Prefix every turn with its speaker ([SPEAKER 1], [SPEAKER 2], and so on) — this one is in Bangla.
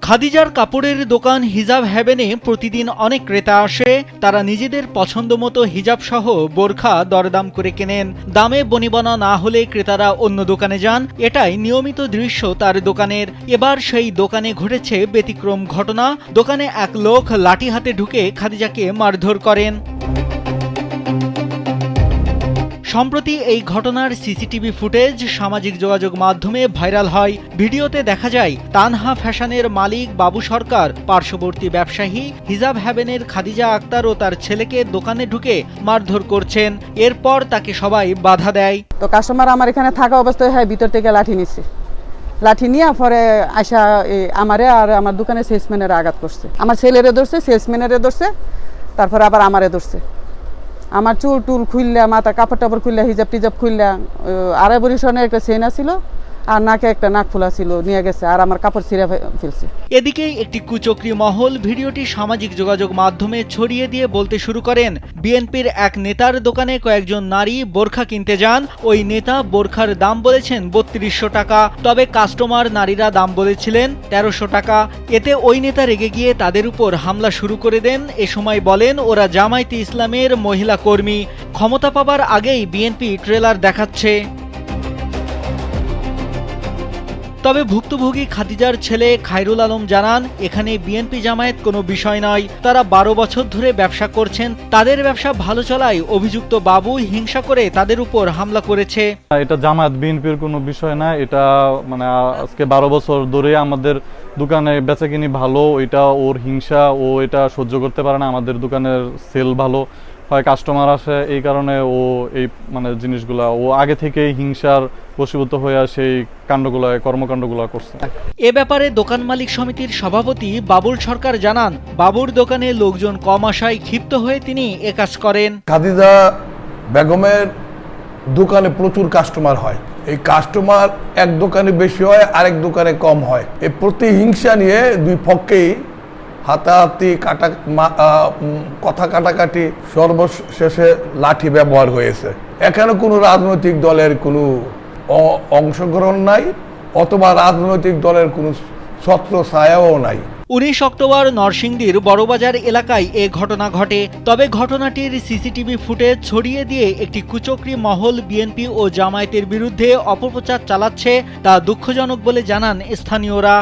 [SPEAKER 1] খাদিজার কাপড়ের দোকান হিজাব হেভেনে প্রতিদিন অনেক ক্রেতা আসে। তারা নিজেদের পছন্দ মতো হিজাব সহ বোরখা দরদাম করে কেনেন। দামে বনিবনা না হলে ক্রেতারা অন্য দোকানে যান। এটাই নিয়মিত দৃশ্য তার দোকানের। এবার সেই দোকানে ঘটেছে ব্যতিক্রম ঘটনা। দোকানে এক লোক লাঠি হাতে ঢুকে খাদিজাকে মারধর করেন। সম্প্রতি এই ঘটনার সিসিটিভি ফুটেজ সামাজিক যোগাযোগ মাধ্যমে ভাইরাল হয়। ভিডিওতে দেখা যায় তানহা ফ্যাশনের মালিক বাবু সরকার পার্শ্ববর্তী ব্যবসায়ী হিজাব হেভেনের খাদিজা আক্তার ও তার ছেলেকে দোকানে ঢুকে মারধর করছেন। এরপর তাকে সবাই বাধা দেয়।
[SPEAKER 2] তো কাস্টমার আমার এখানে থাকা অবস্থায় ভিতর থেকে লাঠি নিচ্ছে। লাঠি নিয়ে পরে আসা আমারে আর আমার দোকানে সেলসম্যানের আঘাত করছে। আমার ছেলেরে ধরছে, সেলসম্যানেরে ধরছে, তারপরে আবার আমারে ধরছে। আমার চুল টুল খুললা, মাথা কাপড় টাপড় খুললা, হিজাব টিজাব খুললা, আড়াই বড়ি স্বর্ণের একটা চেন ছিল আর নাকে একটা নাক ফুলা ছিল, নিয়ে গেছে আর আমার কাপড় ছিঁড়ে ফেলছে।
[SPEAKER 1] এদিকে একটি কুচক্রী মহল ভিডিওটি সামাজিক যোগাযোগ মাধ্যমে ছড়িয়ে দিয়ে বলতে শুরু করেন, বিএনপির এক নেতার দোকানে কয়েকজন নারী বোরখা কিনতে যান। ওই নেতা বোরখার দাম বলেছেন ৩২০০ টাকা, তবে কাস্টমার নারীরা দাম বলেছিলেন ১৩০০ টাকা। এতে ওই নেতা রেগে গিয়ে তাদের উপর হামলা শুরু করে দেন। এ সময় বলেন ওরা জামায়াতে ইসলামের মহিলা কর্মী, ক্ষমতা পাবার আগেই বিএনপি ট্রেলার দেখাচ্ছে। তবে ভুক্তভোগী খাদিজার ছেলে খায়রুল আলম জানান, এখানে বিএনপি জামায়াত কোনো বিষয় নয়। তারা ১২ বছর ধরে ব্যবসা করছেন। তাদের ব্যবসা ভালো চলায় অভিযুক্ত বাবু হিংসা করে তাদের উপর হামলা করেছে।
[SPEAKER 3] এটা জামায়াত বিএনপির কোনো বিষয় না। এটা মানে আজকে ১২ বছর ধরে আমাদের দোকানে বেচাকিনি ভালো। এটা ওর হিংসা, ও এটা সহ্য করতে পারে না। আমাদের দোকানের সেল ভালো হয়, কাস্টমার আসে, এই কারণে ও এই মানে জিনিসগুলা ও আগে থেকেই হিংসার বশীভূত হয়ে সেই কর্মকাণ্ডগুলো করছে।
[SPEAKER 1] এ ব্যাপারে দোকান মালিক সমিতির সভাপতি বাবুল সরকার জানান, বাবুর দোকানে লোকজন কম আসায় ক্ষিপ্ত হয়ে তিনি এ কাজ করেন।
[SPEAKER 4] খাদিজা বেগমের দোকানে প্রচুর কাস্টমার হয়। এই কাস্টমার এক দোকানে বেশি হয়, আরেক দোকানে কম হয়। এই প্রতিহিংসা নিয়ে দুই পক্ষেই হাতাহাতি কথা কাটাকাটি, সর্বশেষে লাঠি ব্যবহার হয়েছে। এখানে কোনো রাজনৈতিক দলের কোনো অংশগ্রহণ নাই, অথবা রাজনৈতিক দলের কোনো ছত্র ছায়াও নাই।
[SPEAKER 1] ১৯ অক্টোবর নরসিংদীর বড়বাজার এলাকায় এ ঘটনা ঘটে। তবে ঘটনাটির সিসিটিভি ফুটেজ ছড়িয়ে দিয়ে একটি কুচক্রী মহল বিএনপি ও জামায়াতের বিরুদ্ধে অপপ্রচার চালাচ্ছে, তা দুঃখজনক বলে জানান স্থানীয়রা।